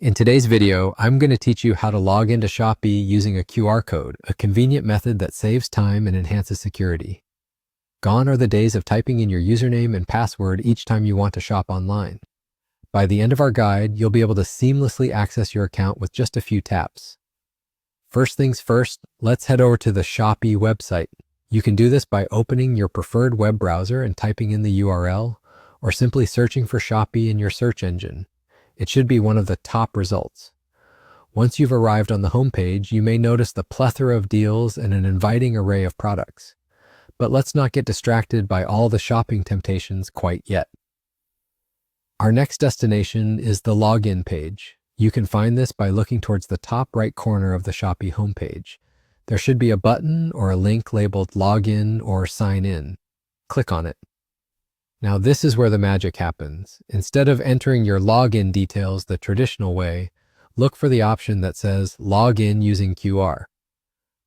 In today's video, I'm going to teach you how to log into Shopee using a QR code, a convenient method that saves time and enhances security. Gone are the days of typing in your username and password each time you want to shop online. By the end of our guide, you'll be able to seamlessly access your account with just a few taps. First things first, let's head over to the Shopee website. You can do this by opening your preferred web browser and typing in the URL, or simply searching for Shopee in your search engine. It should be one of the top results. Once you've arrived on the homepage, you may notice the plethora of deals and an inviting array of products. But let's not get distracted by all the shopping temptations quite yet. Our next destination is the login page. You can find this by looking towards the top right corner of the Shopee homepage. There should be a button or a link labeled Login or Sign In. Click on it. Now this is where the magic happens. Instead of entering your login details the traditional way, look for the option that says Log in using QR.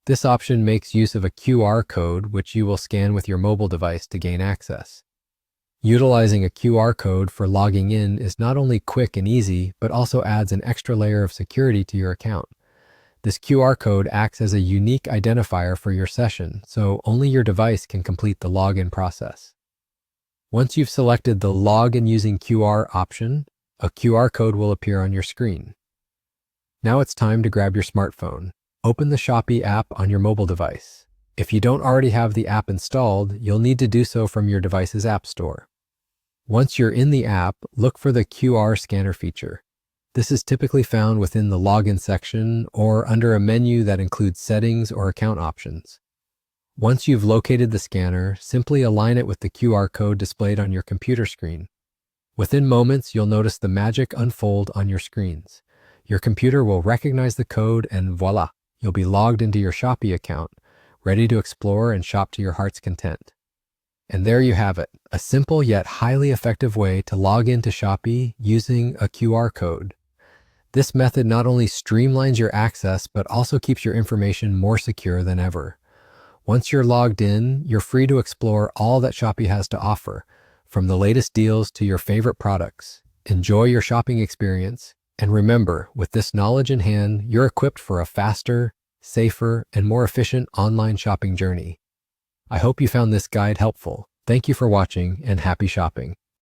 This option makes use of a QR code which you will scan with your mobile device to gain access. Utilizing a QR code for logging in is not only quick and easy, but also adds an extra layer of security to your account. This QR code acts as a unique identifier for your session, so only your device can complete the login process. Once you've selected the Login using QR option, a QR code will appear on your screen. Now it's time to grab your smartphone. Open the Shopee app on your mobile device. If you don't already have the app installed, you'll need to do so from your device's app store. Once you're in the app, look for the QR scanner feature. This is typically found within the Login section or under a menu that includes settings or account options. Once you've located the scanner, simply align it with the QR code displayed on your computer screen. Within moments, you'll notice the magic unfold on your screens. Your computer will recognize the code and voila, you'll be logged into your Shopee account, ready to explore and shop to your heart's content. And there you have it, a simple yet highly effective way to log into Shopee using a QR code. This method not only streamlines your access, but also keeps your information more secure than ever. Once you're logged in, you're free to explore all that Shopee has to offer, from the latest deals to your favorite products. Enjoy your shopping experience, and remember, with this knowledge in hand, you're equipped for a faster, safer, and more efficient online shopping journey. I hope you found this guide helpful. Thank you for watching, and happy shopping.